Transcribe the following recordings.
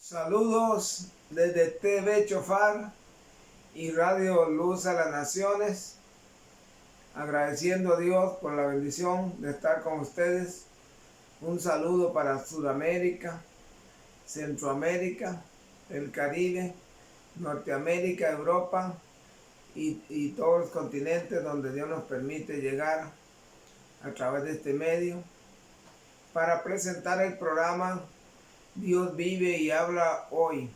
Saludos desde TV Chofar y Radio Luz a las Naciones, agradeciendo a Dios por la bendición de estar con ustedes. Un saludo para Sudamérica, Centroamérica, el Caribe, Norteamérica, Europa y todos los continentes donde Dios nos permite llegar a través de este medio para presentar el programa Dios vive y habla hoy,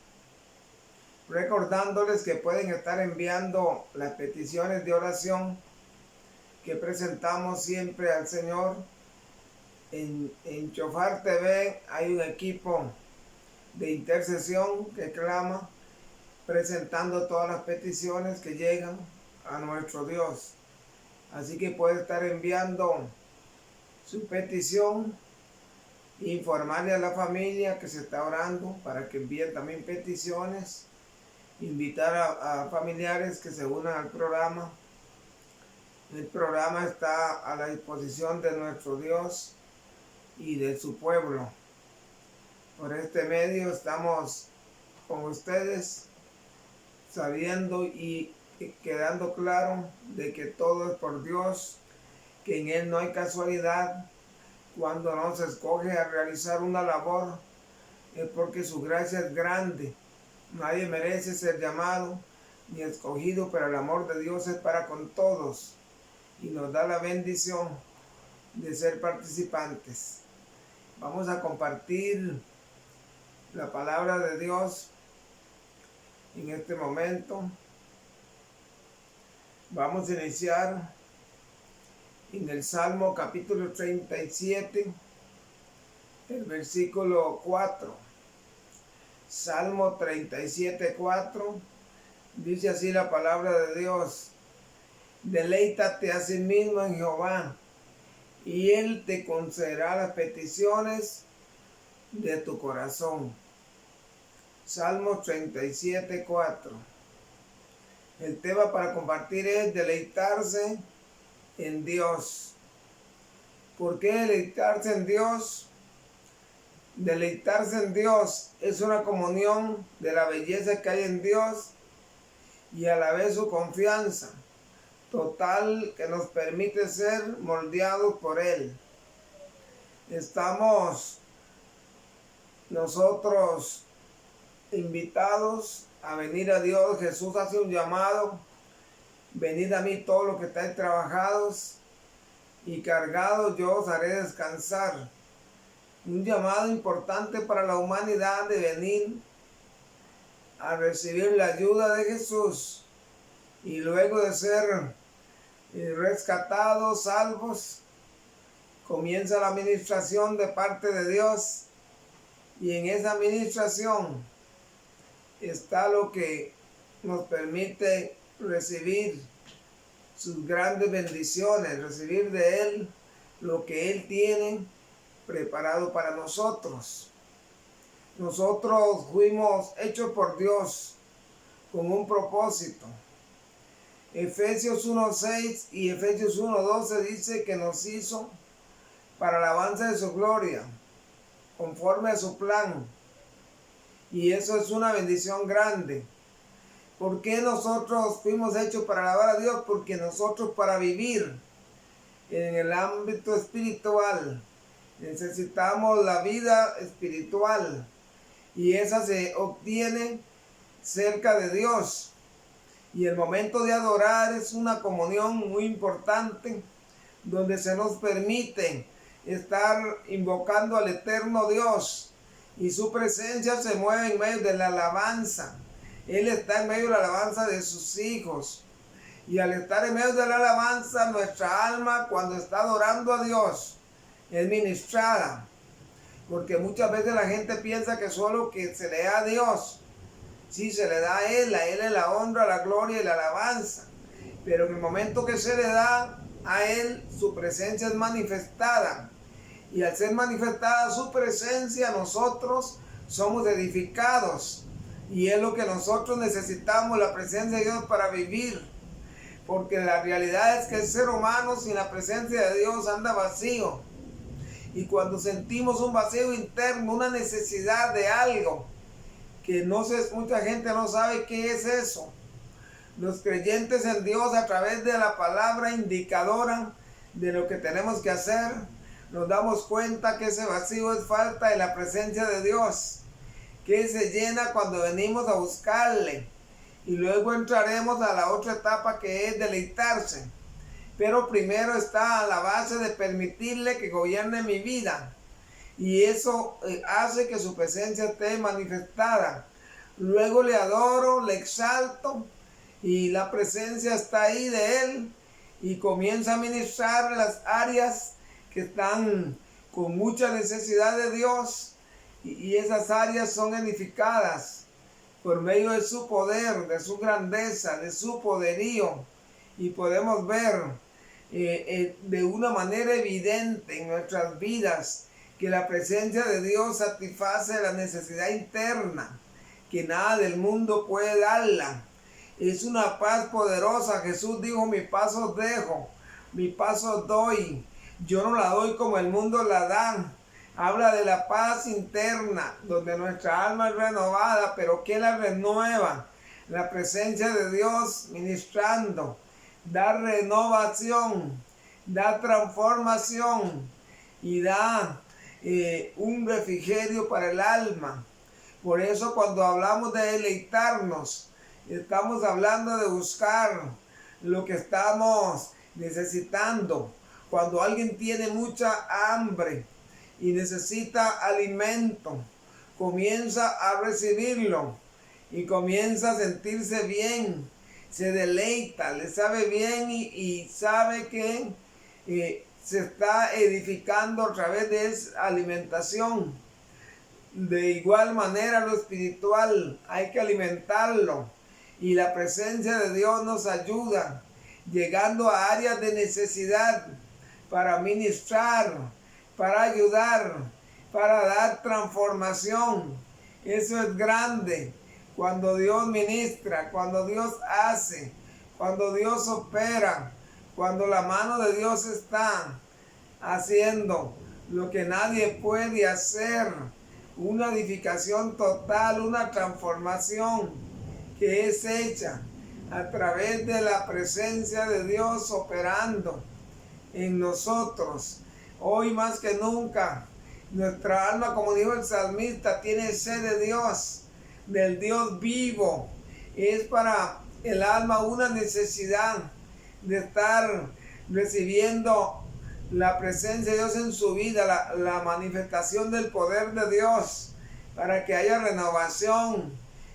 recordándoles que pueden estar enviando las peticiones de oración que presentamos siempre al Señor. En Chofar TV hay un equipo de intercesión que clama, presentando todas las peticiones que llegan a nuestro Dios. Así que puede estar enviando su petición, informarle a la familia que se está orando para que envíen también peticiones, invitar a familiares que se unan al programa. El programa está a la disposición de nuestro Dios y de su pueblo. Por este medio estamos con ustedes, sabiendo y quedando claro de que todo es por Dios, que en Él no hay casualidad. Cuando nos escoge a realizar una labor, es porque su gracia es grande. Nadie merece ser llamado ni escogido, pero el amor de Dios es para con todos y nos da la bendición de ser participantes. Vamos a compartir la palabra de Dios en este momento. Vamos a iniciar en el Salmo capítulo 37, el versículo 4. Salmo 37, 4. Dice así la palabra de Dios: deleítate a sí mismo en Jehová, y Él te concederá las peticiones de tu corazón. Salmo 37, 4. El tema para compartir es deleitarse en Dios. ¿Por qué deleitarse en Dios? Deleitarse en Dios es una comunión de la belleza que hay en Dios y a la vez su confianza total que nos permite ser moldeados por Él. Estamos nosotros invitados a venir a Dios. Jesús hace un llamado: venid a mí todos los que estáis trabajados y cargados, yo os haré descansar. Un llamado importante para la humanidad de venir a recibir la ayuda de Jesús, y luego de ser rescatados, salvos, comienza la administración de parte de Dios, y en esa administración está lo que nos permite recibir sus grandes bendiciones, recibir de Él lo que Él tiene preparado para nosotros. Nosotros fuimos hechos por Dios con un propósito. Efesios 1:6 y Efesios 1:12 dice que nos hizo para alabanza de su gloria, conforme a su plan. Y eso es una bendición grande. ¿Por qué nosotros fuimos hechos para alabar a Dios? Porque nosotros, para vivir en el ámbito espiritual, necesitamos la vida espiritual, y esa se obtiene cerca de Dios. Y el momento de adorar es una comunión muy importante, donde se nos permite estar invocando al eterno Dios, y su presencia se mueve en medio de la alabanza. Él está en medio de la alabanza de sus hijos, y al estar en medio de la alabanza, nuestra alma, cuando está adorando a Dios, es ministrada. Porque muchas veces la gente piensa que solo que se le da a Dios. Sí, se le da a Él es la honra, la gloria y la alabanza. Pero en el momento que se le da a Él, su presencia es manifestada. Y al ser manifestada su presencia, nosotros somos edificados. Y es lo que nosotros necesitamos, la presencia de Dios para vivir. Porque la realidad es que el ser humano sin la presencia de Dios anda vacío. Y cuando sentimos un vacío interno, una necesidad de algo, que mucha gente no sabe qué es eso. Los creyentes en Dios, a través de la palabra indicadora de lo que tenemos que hacer, nos damos cuenta que ese vacío es falta de la presencia de Dios, que se llena cuando venimos a buscarle. Y luego entraremos a la otra etapa, que es deleitarse. Pero primero está a la base de permitirle que gobierne mi vida. Y eso hace que su presencia esté manifestada. Luego le adoro, le exalto, y la presencia está ahí de Él. Y comienza a ministrar las áreas que están con mucha necesidad de Dios. Y esas áreas son edificadas por medio de su poder, de su grandeza, de su poderío. Y podemos ver de una manera evidente en nuestras vidas que la presencia de Dios satisface la necesidad interna, que nada del mundo puede darla. Es una paz poderosa. Jesús dijo: mi paz os dejo, mi paz os doy. Yo no la doy como el mundo la da. Habla de la paz interna, donde nuestra alma es renovada. Pero ¿qué la renueva? La presencia de Dios ministrando. Da renovación, da transformación y da un refrigerio para el alma. Por eso cuando hablamos de deleitarnos, estamos hablando de buscar lo que estamos necesitando. Cuando alguien tiene mucha hambre y necesita alimento, comienza a recibirlo y comienza a sentirse bien, se deleita, le sabe bien y sabe que se está edificando a través de esa alimentación. De igual manera lo espiritual, hay que alimentarlo, y la presencia de Dios nos ayuda, llegando a áreas de necesidad, para ministrar, para ayudar, para dar transformación. Eso es grande, cuando Dios ministra, cuando Dios hace, cuando Dios opera, cuando la mano de Dios está haciendo lo que nadie puede hacer. Una edificación total, una transformación que es hecha a través de la presencia de Dios operando en nosotros. Hoy más que nunca, nuestra alma, como dijo el salmista, tiene sed de Dios, del Dios vivo. Es para el alma una necesidad de estar recibiendo la presencia de Dios en su vida, la manifestación del poder de Dios, para que haya renovación.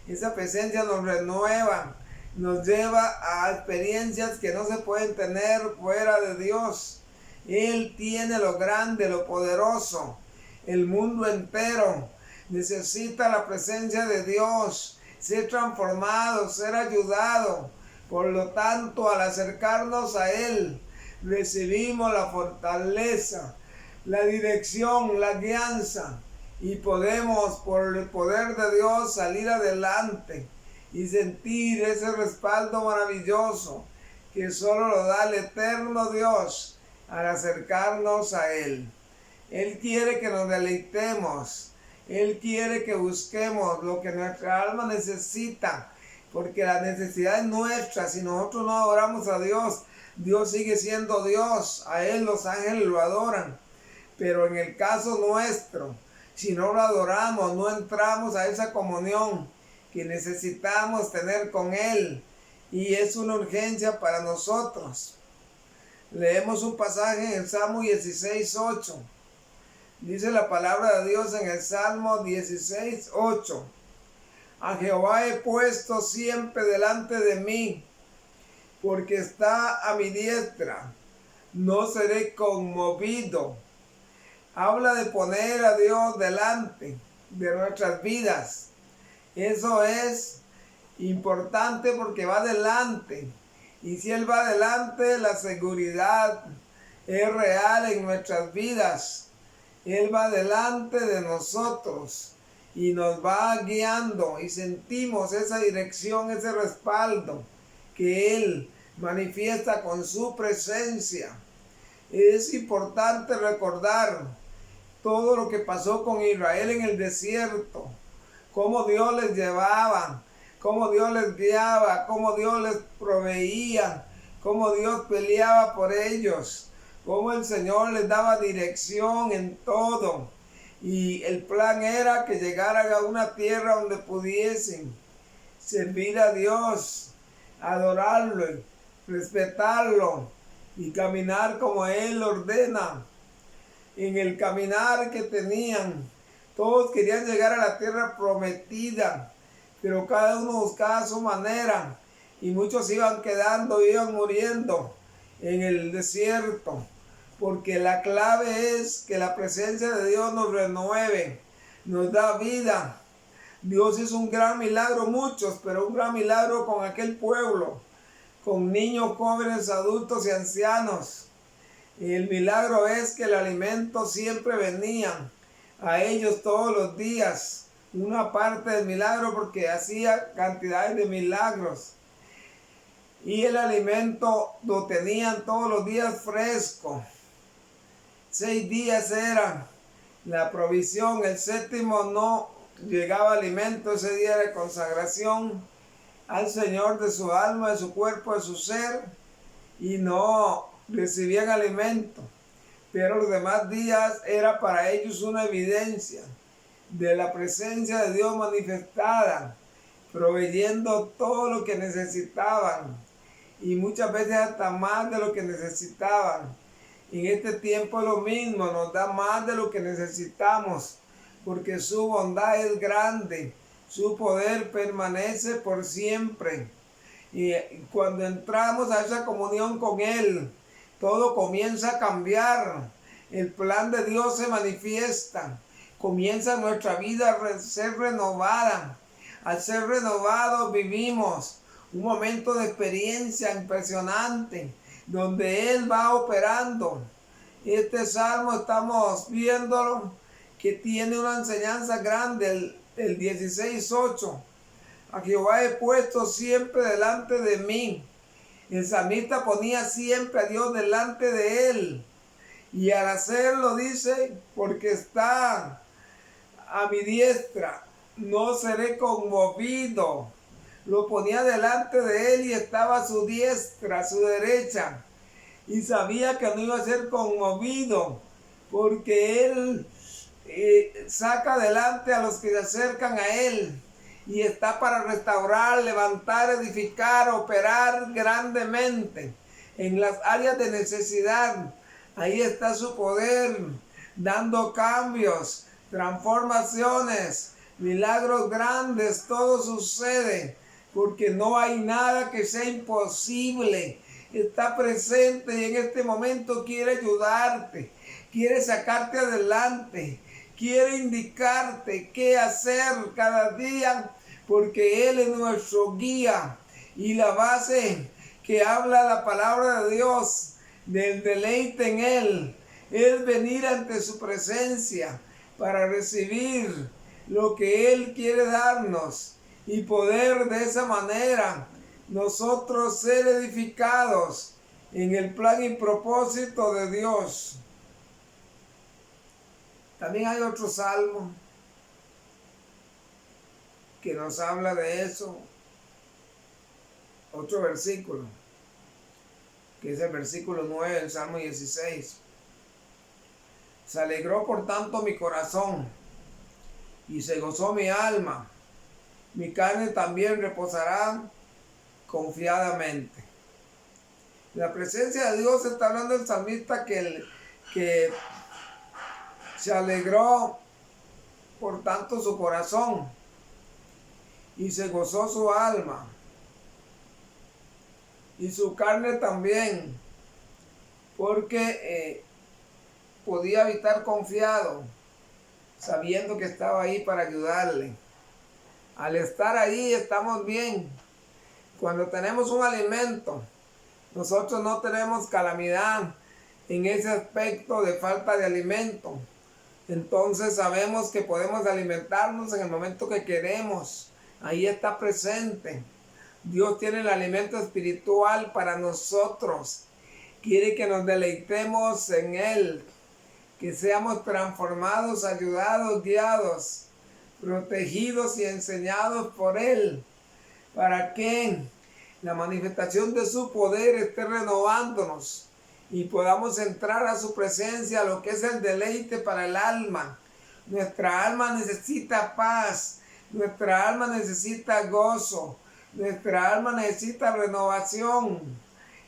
Esa presencia nos renueva, nos lleva a experiencias que no se pueden tener fuera de Dios. Él tiene lo grande, lo poderoso. El mundo entero necesita la presencia de Dios, ser transformado, ser ayudado. Por lo tanto, al acercarnos a Él, recibimos la fortaleza, la dirección, la guianza, y podemos, por el poder de Dios, salir adelante y sentir ese respaldo maravilloso que solo lo da el eterno Dios al acercarnos a Él. Él quiere que nos deleitemos, Él quiere que busquemos lo que nuestra alma necesita, porque la necesidad es nuestra. Si nosotros no adoramos a Dios, Dios sigue siendo Dios, a Él los ángeles lo adoran. Pero en el caso nuestro, si no lo adoramos, no entramos a esa comunión que necesitamos tener con Él, y es una urgencia para nosotros. Leemos un pasaje en el Salmo 16:8. Dice la palabra de Dios en el Salmo 16:8. A Jehová he puesto siempre delante de mí, porque está a mi diestra, no seré conmovido. Habla de poner a Dios delante de nuestras vidas. Eso es importante porque va adelante. Y si Él va adelante, la seguridad es real en nuestras vidas. Él va delante de nosotros y nos va guiando, y sentimos esa dirección, ese respaldo que Él manifiesta con su presencia. Es importante recordar todo lo que pasó con Israel en el desierto, cómo Dios les llevaba, cómo Dios les guiaba, cómo Dios les proveía, cómo Dios peleaba por ellos, cómo el Señor les daba dirección en todo. Y el plan era que llegaran a una tierra donde pudiesen servir a Dios, adorarlo, respetarlo y caminar como Él ordena. En el caminar que tenían, todos querían llegar a la tierra prometida, pero cada uno buscaba su manera y muchos iban quedando, iban muriendo en el desierto, porque la clave es que la presencia de Dios nos renueve, nos da vida. Dios hizo un gran milagro, muchos, pero un gran milagro con aquel pueblo, con niños, jóvenes, adultos y ancianos. Y el milagro es que el alimento siempre venía a ellos todos los días. Una parte del milagro porque hacía cantidades de milagros. Y el alimento lo tenían todos los días fresco. 6 días era la provisión, el séptimo no llegaba alimento, ese día de consagración al Señor de su alma, de su cuerpo, de su ser, y no recibían alimento. Pero los demás días era para ellos una evidencia de la presencia de Dios manifestada, proveyendo todo lo que necesitaban, y muchas veces hasta más de lo que necesitaban. En este tiempo es lo mismo, nos da más de lo que necesitamos, porque su bondad es grande, su poder permanece por siempre. Y cuando entramos a esa comunión con Él, todo comienza a cambiar. El plan de Dios se manifiesta. Comienza nuestra vida a ser renovada. Al ser renovados vivimos un momento de experiencia impresionante, donde Él va operando. Este salmo estamos viéndolo, que tiene una enseñanza grande, el 16:8. A Jehová he puesto siempre delante de mí. El salmista ponía siempre a Dios delante de él. Y al hacerlo dice, porque está a mi diestra, no seré conmovido. Lo ponía delante de él y estaba a su diestra, a su derecha. Y sabía que no iba a ser conmovido, porque él saca adelante a los que se acercan a él. Y está para restaurar, levantar, edificar, operar grandemente en las áreas de necesidad. Ahí está su poder, dando cambios, transformaciones, milagros grandes. Todo sucede porque no hay nada que sea imposible. Está presente y en este momento quiere ayudarte, quiere sacarte adelante, quiere indicarte qué hacer cada día, porque Él es nuestro guía. Y la base que habla la palabra de Dios, del deleite en Él, es venir ante su presencia para recibir lo que Él quiere darnos y poder de esa manera nosotros ser edificados en el plan y propósito de Dios. También hay otro salmo que nos habla de eso, otro versículo, que es el versículo 9 del Salmo 16. Se alegró por tanto mi corazón y se gozó mi alma. Mi carne también reposará confiadamente. La presencia de Dios, está hablando el salmista que se alegró por tanto su corazón y se gozó su alma y su carne también, porque podía habitar confiado, sabiendo que estaba ahí para ayudarle. Al estar ahí estamos bien. Cuando tenemos un alimento, nosotros no tenemos calamidad en ese aspecto de falta de alimento. Entonces sabemos que podemos alimentarnos en el momento que queremos. Ahí está presente. Dios tiene el alimento espiritual para nosotros. Quiere que nos deleitemos en Él, que seamos transformados, ayudados, guiados protegidos y enseñados por Él, para que la manifestación de su poder esté renovándonos y podamos entrar a su presencia, lo que es el deleite para el alma. Nuestra alma necesita paz, nuestra alma necesita gozo, nuestra alma necesita renovación,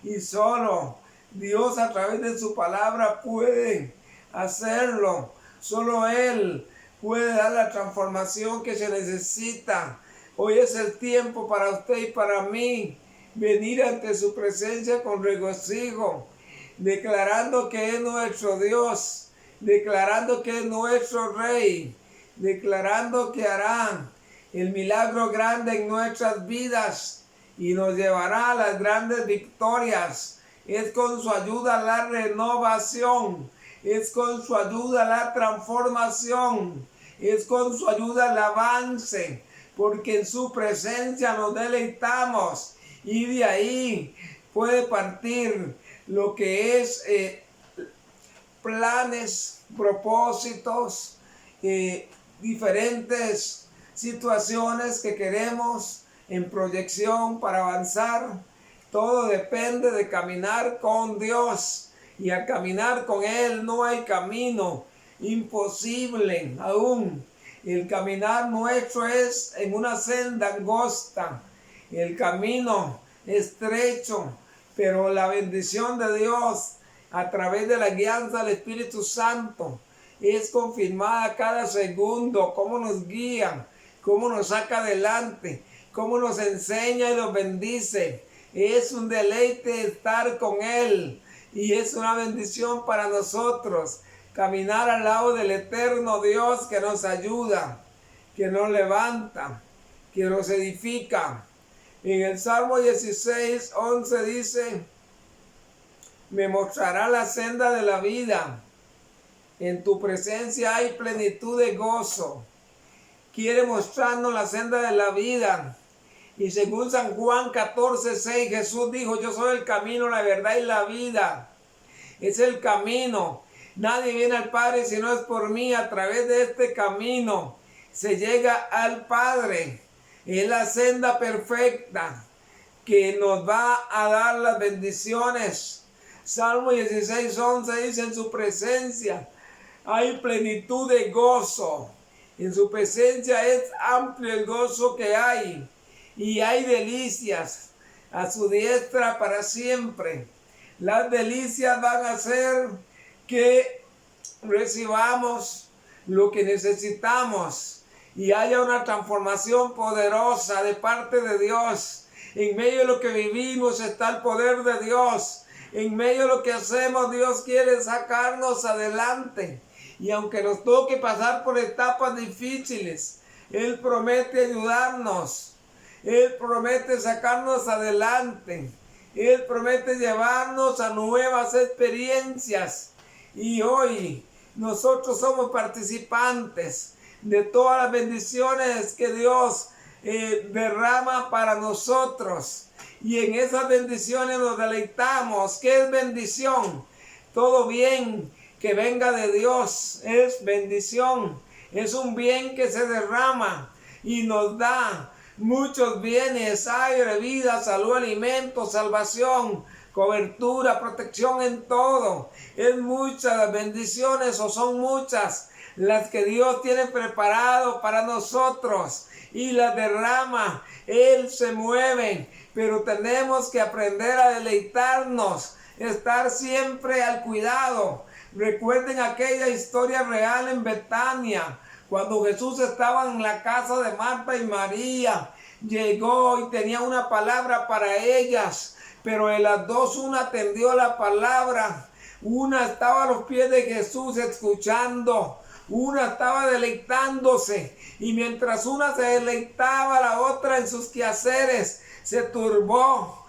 y solo Dios a través de su palabra puede hacerlo. Solo Él puede dar la transformación que se necesita. Hoy es el tiempo para usted y para mí venir ante su presencia con regocijo, declarando que es nuestro Dios, declarando que es nuestro Rey, declarando que hará el milagro grande en nuestras vidas y nos llevará a las grandes victorias. Es con su ayuda la renovación, es con su ayuda la transformación, es con su ayuda el avance, porque en su presencia nos deleitamos y de ahí puede partir lo que es planes, propósitos, diferentes situaciones que queremos en proyección para avanzar. Todo depende de caminar con Dios, y al caminar con Él no hay camino imposible aún. El caminar nuestro es en una senda angosta, el camino estrecho, pero la bendición de Dios a través de la guianza del Espíritu Santo es confirmada cada segundo, cómo nos guía, cómo nos saca adelante, cómo nos enseña y nos bendice. Es un deleite estar con Él y es una bendición para nosotros caminar al lado del eterno Dios que nos ayuda, que nos levanta, que nos edifica. En el Salmo 16, 11 dice: me mostrará la senda de la vida, en tu presencia hay plenitud de gozo. Quiere mostrarnos la senda de la vida. Y según San Juan 14, 6, Jesús dijo: yo soy el camino, la verdad y la vida. Es el camino. Nadie viene al Padre si no es por mí. A través de este camino se llega al Padre. Es la senda perfecta que nos va a dar las bendiciones. Salmo 16, 11 dice: en su presencia hay plenitud de gozo. En su presencia es amplio el gozo que hay. Y hay delicias a su diestra para siempre. Las delicias van a hacer que recibamos lo que necesitamos y haya una transformación poderosa de parte de Dios. En medio de lo que vivimos está el poder de Dios. En medio de lo que hacemos, Dios quiere sacarnos adelante. Y aunque nos toque pasar por etapas difíciles, Él promete ayudarnos. Él promete sacarnos adelante. Él promete llevarnos a nuevas experiencias. Y hoy nosotros somos participantes de todas las bendiciones que Dios derrama para nosotros. Y en esas bendiciones nos deleitamos. ¿Qué es bendición? Todo bien que venga de Dios es bendición. Es un bien que se derrama y nos da muchos bienes: aire, vida, salud, alimento, salvación, cobertura, protección en todo. Es muchas las bendiciones, o son muchas las que Dios tiene preparado para nosotros y las derrama. Él se mueve, pero tenemos que aprender a deleitarnos, estar siempre al cuidado. Recuerden aquella historia real en Betania, cuando Jesús estaba en la casa de Marta y María. Llegó y tenía una palabra para ellas, pero de las dos una atendió la palabra. Una estaba a los pies de Jesús escuchando, una estaba deleitándose, y mientras una se deleitaba, la otra en sus quehaceres se turbó.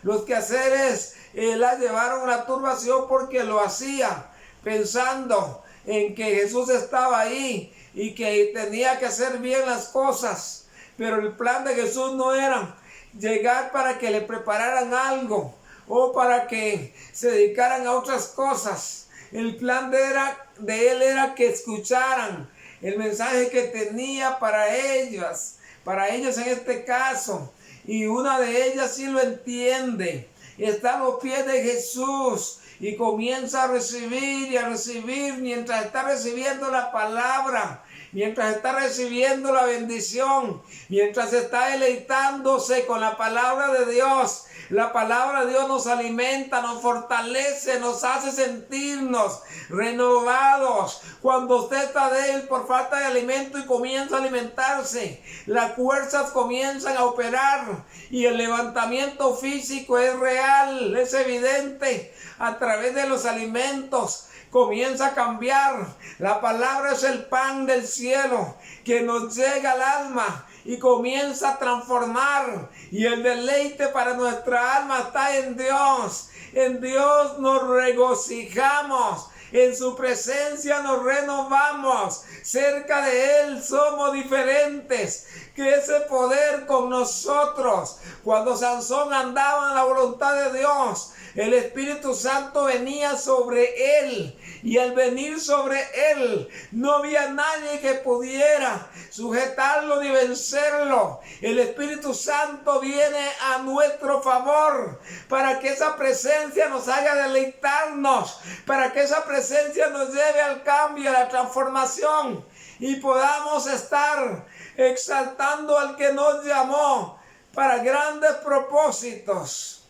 Los quehaceres la llevaron a la turbación porque lo hacía pensando en que Jesús estaba ahí y que tenía que hacer bien las cosas. Pero el plan de Jesús no era llegar para que le prepararan algo o para que se dedicaran a otras cosas. El plan de él era que escucharan, el mensaje que tenía para ellos en este caso. Y una de ellas sí lo entiende. Está a los pies de Jesús y comienza a recibir y a recibir mientras está recibiendo la palabra, mientras está recibiendo la bendición, mientras está deleitándose con la palabra de Dios. La palabra de Dios nos alimenta, nos fortalece, nos hace sentirnos renovados. Cuando usted está débil por falta de alimento y comienza a alimentarse, las fuerzas comienzan a operar y el levantamiento físico es real, es evidente. A través de los alimentos comienza a cambiar. La palabra es el pan del cielo que nos llega al alma y comienza a transformar. Y el deleite para nuestra alma está en Dios. En Dios nos regocijamos. En su presencia nos renovamos. Cerca de Él somos diferentes. Que ese poder con nosotros. Cuando Sansón andaba en la voluntad de Dios, el Espíritu Santo venía sobre él. Y al venir sobre él, no había nadie que pudiera sujetarlo ni vencerlo. El Espíritu Santo viene a nuestro favor para que esa presencia nos haga deleitarnos, para que esa presencia nos lleve al cambio, a la transformación y podamos estar exaltando al que nos llamó para grandes propósitos.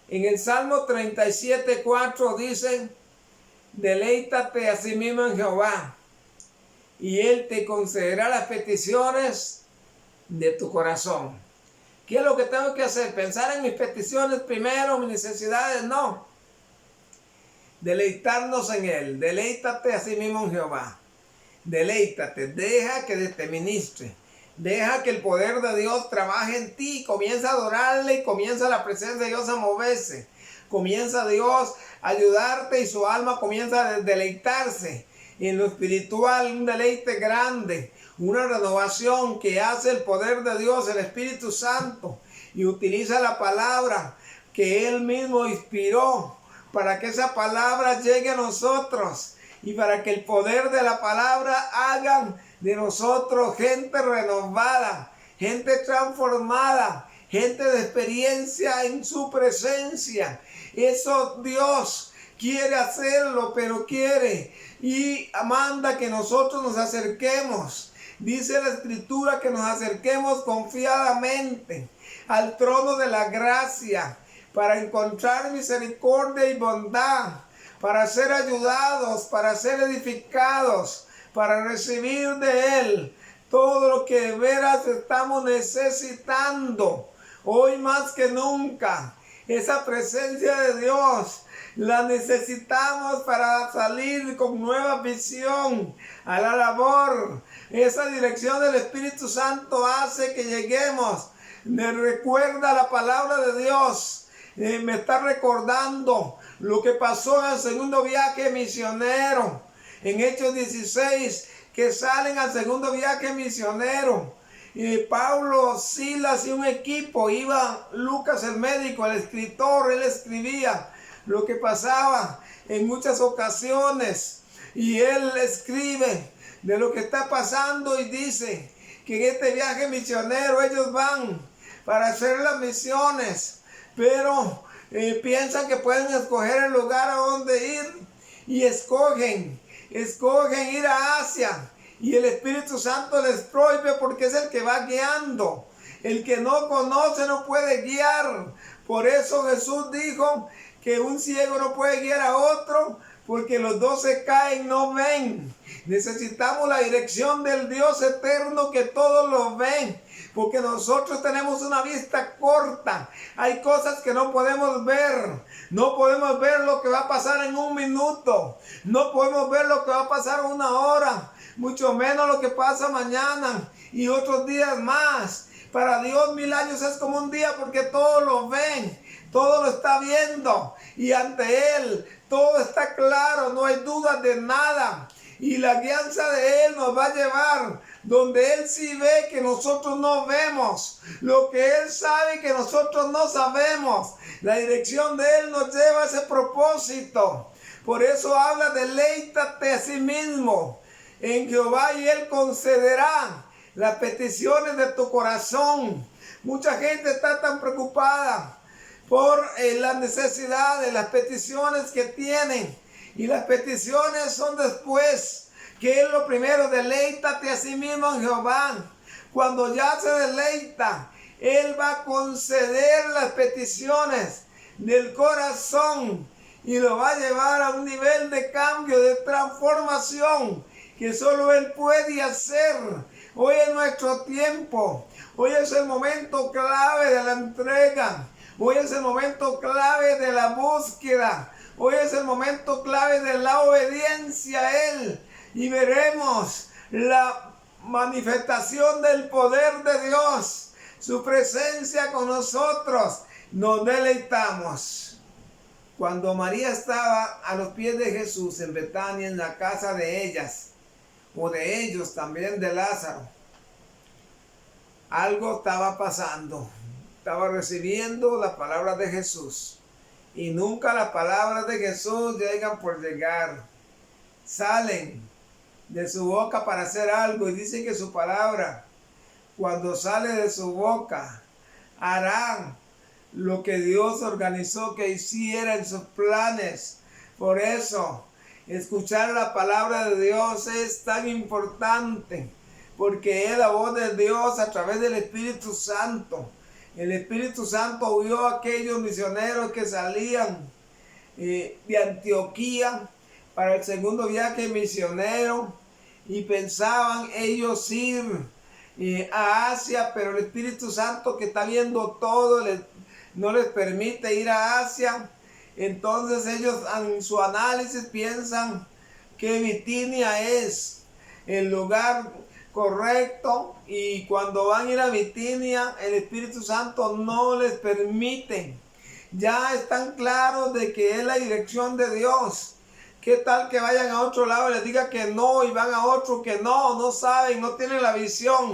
En el Salmo 37:4 dice: deleítate a sí mismo en Jehová, y Él te concederá las peticiones de tu corazón. ¿Qué es lo que tengo que hacer? ¿Pensar en mis peticiones primero, mis necesidades? No. Deleitarnos en Él. Deleítate a sí mismo en Jehová. Deleítate. Deja que te ministre. Deja que el poder de Dios trabaje en ti. Comienza a adorarle y comienza la presencia de Dios a moverse. Comienza Dios a ayudarte y su alma comienza a deleitarse. Y en lo espiritual, un deleite grande, una renovación que hace el poder de Dios, el Espíritu Santo, y utiliza la palabra que Él mismo inspiró para que esa palabra llegue a nosotros y para que el poder de la palabra haga de nosotros gente renovada, gente transformada, gente de experiencia en su presencia. Eso Dios quiere hacerlo, pero quiere y manda que nosotros nos acerquemos. Dice la Escritura que nos acerquemos confiadamente al trono de la gracia para encontrar misericordia y bondad, para ser ayudados, para ser edificados, para recibir de Él todo lo que de veras estamos necesitando. Hoy más que nunca, esa presencia de Dios la necesitamos para salir con nueva visión a la labor. Esa dirección del Espíritu Santo hace que lleguemos. Me recuerda la palabra de Dios. Me está recordando lo que pasó en el segundo viaje misionero. En Hechos 16, que salen al segundo viaje misionero. Y Pablo, Silas y un equipo, iba Lucas el médico, el escritor, él escribía lo que pasaba en muchas ocasiones. Y él escribe de lo que está pasando y dice que en este viaje misionero ellos van para hacer las misiones, pero piensan que pueden escoger el lugar a donde ir y escogen ir a Asia. Y el Espíritu Santo les prohíbe porque es el que va guiando. El que no conoce no puede guiar. Por eso Jesús dijo que un ciego no puede guiar a otro porque los dos se caen, no ven. Necesitamos la dirección del Dios eterno que todos lo ven. Porque nosotros tenemos una vista corta. Hay cosas que no podemos ver. No podemos ver lo que va a pasar en un minuto. No podemos ver lo que va a pasar en una hora. Mucho menos lo que pasa mañana y otros días más. Para Dios 1000 años es como un día porque todos lo ven. Todo lo está viendo. Y ante Él todo está claro. No hay dudas de nada. Y la guianza de Él nos va a llevar donde Él sí ve que nosotros no vemos. Lo que Él sabe que nosotros no sabemos. La dirección de Él nos lleva a ese propósito. Por eso habla, deleítate a sí mismo. en Jehová y Él concederá las peticiones de tu corazón. Mucha gente está tan preocupada por las necesidades, las peticiones que tienen. Y las peticiones son después, que es lo primero. Deleítate a sí mismo en Jehová. Cuando ya se deleita, Él va a conceder las peticiones del corazón y lo va a llevar a un nivel de cambio, de transformación que solo Él puede hacer. Hoy es nuestro tiempo. Hoy es el momento clave de la entrega. Hoy es el momento clave de la búsqueda. Hoy es el momento clave de la obediencia a Él. Y veremos la manifestación del poder de Dios. Su presencia con nosotros. Nos deleitamos. Cuando María estaba a los pies de Jesús en Betania, en la casa de ellas, o de ellos también, de Lázaro, algo estaba pasando. Estaba recibiendo las palabras de Jesús. Y nunca las palabras de Jesús llegan por llegar. Salen de su boca para hacer algo. Y dicen que su palabra, cuando sale de su boca, harán lo que Dios organizó que hiciera en sus planes. Por eso, escuchar la palabra de Dios es tan importante, porque es la voz de Dios a través del Espíritu Santo. El Espíritu Santo vio a aquellos misioneros que salían de Antioquía para el segundo viaje misionero y pensaban ellos ir a Asia, pero el Espíritu Santo, que está viendo todo, no les permite ir a Asia. Entonces ellos en su análisis piensan que Bitinia es el lugar correcto, y cuando van a ir a Bitinia, el Espíritu Santo no les permite. Ya están claros de que es la dirección de Dios. ¿Qué tal que vayan a otro lado y les diga que no, y van a otro que no? No saben, no tienen la visión.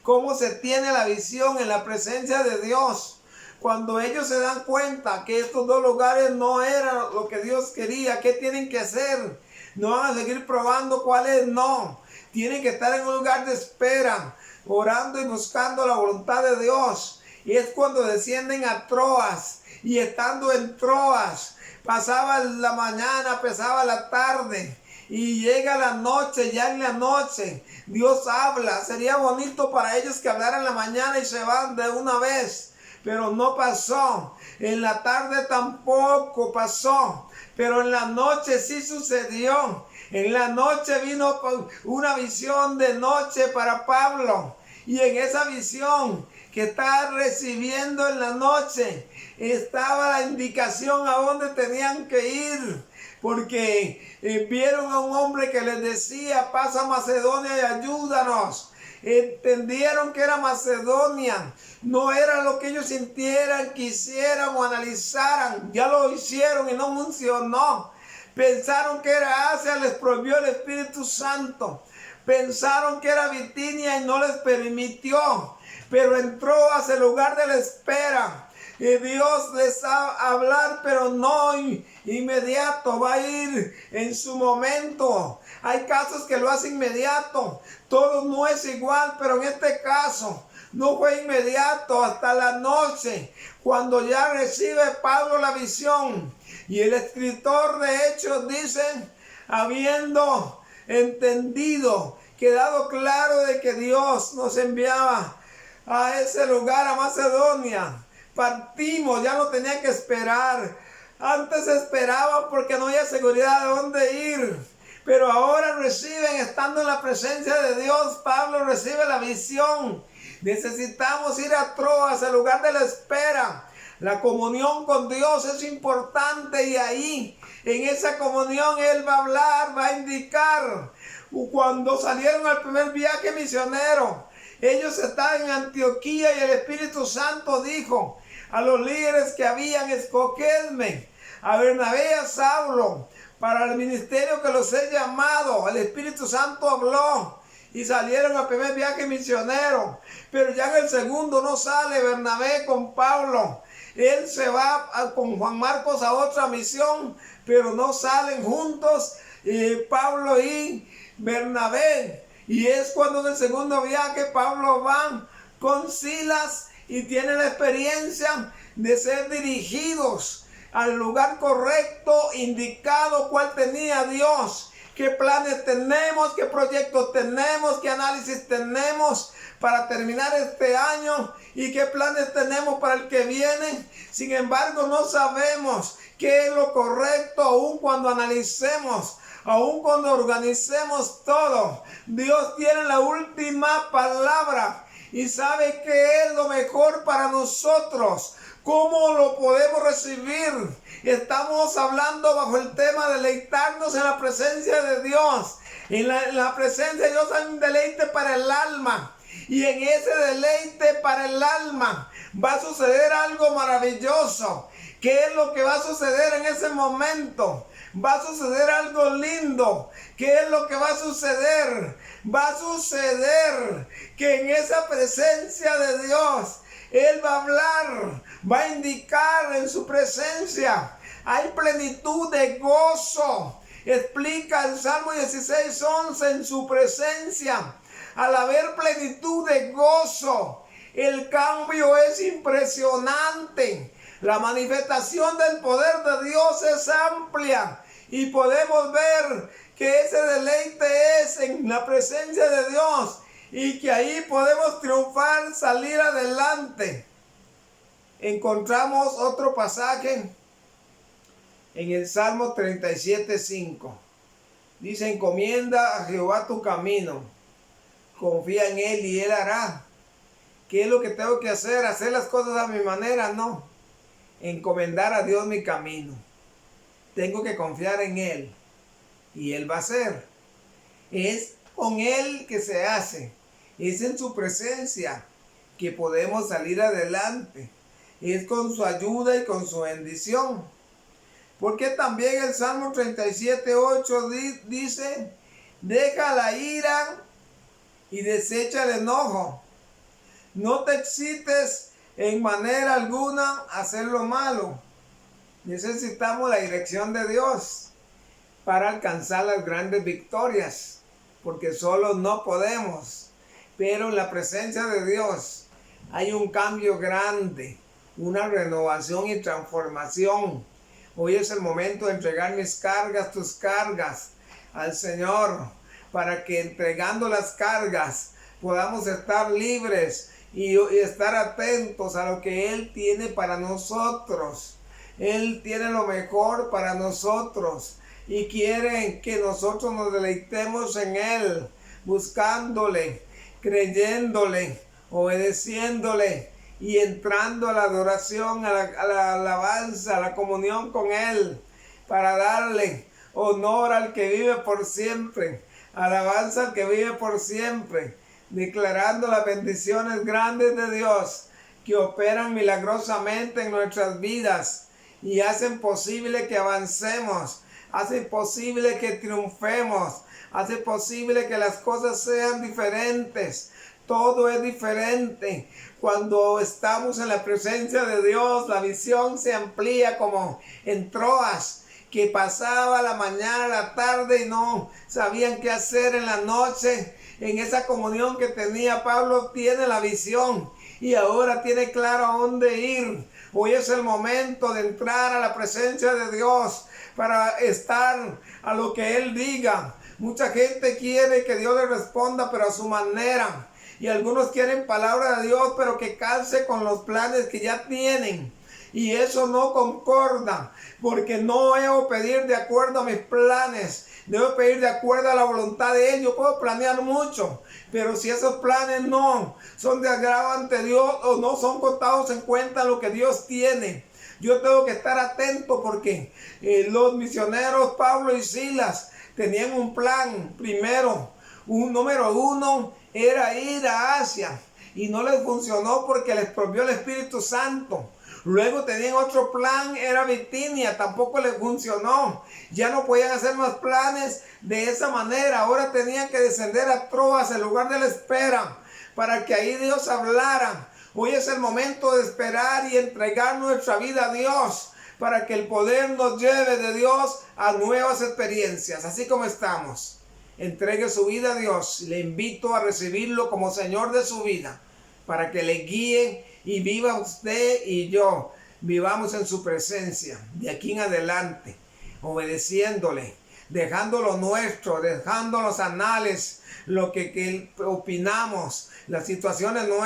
¿Cómo se tiene la visión en la presencia de Dios? Cuando ellos se dan cuenta que estos dos lugares no eran lo que Dios quería, ¿qué tienen que hacer? No van a seguir probando cuál es, no. Tienen que estar en un lugar de espera, orando y buscando la voluntad de Dios. Y es cuando descienden a Troas, y estando en Troas, pasaba la mañana, pasaba la tarde, y llega la noche. Ya en la noche Dios habla. Sería bonito para ellos que hablaran en la mañana y se van de una vez, pero no pasó. En la tarde tampoco pasó, pero en la noche sí sucedió. En la noche vino una visión de noche para Pablo, y en esa visión que está recibiendo en la noche estaba la indicación a dónde tenían que ir, porque vieron a un hombre que les decía: pasa a Macedonia y ayúdanos. Entendieron que era Macedonia, no era lo que ellos sintieran, quisieran o analizaran. Ya lo hicieron y no funcionó. Pensaron que era Asia, les prohibió el Espíritu Santo. Pensaron que era Bitinia y no les permitió. Pero entró hacia el lugar de la espera. Y Dios les va a hablar, pero no inmediato. Va a ir en su momento. Hay casos que lo hace inmediato. Todo no es igual, pero en este caso no fue inmediato, hasta la noche, cuando ya recibe Pablo la visión. Y el escritor de Hechos dice: habiendo entendido, quedado claro de que Dios nos enviaba a ese lugar, a Macedonia, partimos. Ya no tenía que esperar. Antes esperaba porque no había seguridad de dónde ir, pero ahora reciben, estando en la presencia de Dios. Pablo recibe la visión. Necesitamos ir a Troas, el lugar de la espera. La comunión con Dios es importante, y ahí, en esa comunión, Él va a hablar, va a indicar. Cuando salieron al primer viaje misionero, ellos estaban en Antioquía, y el Espíritu Santo dijo a los líderes que habían: escogedme a Bernabé y a Saulo para el ministerio que los he llamado. El Espíritu Santo habló y salieron al primer viaje misionero, pero ya en el segundo no sale Bernabé con Pablo. Él se va con Juan Marcos a otra misión, pero no salen juntos Pablo y Bernabé. Y es cuando en el segundo viaje Pablo va con Silas y tiene la experiencia de ser dirigidos al lugar correcto, indicado cuál tenía Dios. ¿Qué planes tenemos? ¿Qué proyectos tenemos? ¿Qué análisis tenemos para terminar este año? ¿Y qué planes tenemos para el que viene? Sin embargo, no sabemos qué es lo correcto, aun cuando analicemos, aun cuando organicemos todo. Dios tiene la última palabra y sabe qué es lo mejor para nosotros. ¿Cómo lo podemos recibir? Estamos hablando bajo el tema de deleitarnos en la presencia de Dios. En la presencia de Dios hay un deleite para el alma. Y en ese deleite para el alma va a suceder algo maravilloso. ¿Qué es lo que va a suceder en ese momento? Va a suceder algo lindo. ¿Qué es lo que va a suceder? Va a suceder que en esa presencia de Dios Él va a hablar, va a indicar en su presencia. Hay plenitud de gozo. Explica el Salmo 16:11 en su presencia. Al haber plenitud de gozo, el cambio es impresionante. La manifestación del poder de Dios es amplia y podemos ver que ese deleite es en la presencia de Dios y que ahí podemos triunfar, salir adelante. Encontramos otro pasaje en el Salmo 37:5. Dice: encomienda a Jehová tu camino, confía en Él y Él hará. ¿Qué es lo que tengo que hacer? ¿Hacer las cosas a mi manera? No. Encomendar a Dios mi camino. Tengo que confiar en Él y Él va a hacer. Es con Él que se hace. Es en su presencia que podemos salir adelante. Es con su ayuda y con su bendición. Porque también el Salmo 37:8 dice: deja la ira y desecha el enojo. No te excites en manera alguna a hacer lo malo. Necesitamos la dirección de Dios para alcanzar las grandes victorias, porque solos no podemos. Pero en la presencia de Dios hay un cambio grande, una renovación y transformación. Hoy es el momento de entregar mis cargas, tus cargas al Señor, para que entregando las cargas podamos estar libres y estar atentos a lo que Él tiene para nosotros. Él tiene lo mejor para nosotros y quiere que nosotros nos deleitemos en Él, buscándole, creyéndole, obedeciéndole y entrando a la adoración, a la alabanza, a la comunión con Él, para darle honor al que vive por siempre, alabanza al que vive por siempre, declarando las bendiciones grandes de Dios que operan milagrosamente en nuestras vidas y hacen posible que avancemos, hacen posible que triunfemos, hacen posible que las cosas sean diferentes. Todo es diferente. Cuando estamos en la presencia de Dios, la visión se amplía como en Troas, que pasaba la mañana, la tarde y no sabían qué hacer en la noche. En esa comunión que tenía Pablo tiene la visión y ahora tiene claro a dónde ir. Hoy es el momento de entrar a la presencia de Dios para estar a lo que Él diga. Mucha gente quiere que Dios le responda, pero a su manera. Y algunos quieren palabra de Dios, pero que calce con los planes que ya tienen. Y eso no concorda, porque no debo pedir de acuerdo a mis planes. Debo pedir de acuerdo a la voluntad de Él. Yo puedo planear mucho, pero si esos planes no son de agrado ante Dios o no son contados en cuenta lo que Dios tiene, yo tengo que estar atento, porque los misioneros Pablo y Silas tenían un plan. Primero, número uno, era ir a Asia y no les funcionó porque les prohibió el Espíritu Santo. Luego tenían otro plan, era Bitinia, tampoco les funcionó. Ya no podían hacer más planes de esa manera. Ahora tenían que descender a Troas, el lugar de la espera, para que ahí Dios hablara. Hoy es el momento de esperar y entregar nuestra vida a Dios, para que el poder nos lleve de Dios a nuevas experiencias, así como estamos. entregue su vida a Dios. Le invito a recibirlo como Señor de su vida, para que le guíe y viva usted y yo. Vivamos en su presencia de aquí en adelante, obedeciéndole, dejando lo nuestro, dejando los anales, lo que opinamos, las situaciones nuestras.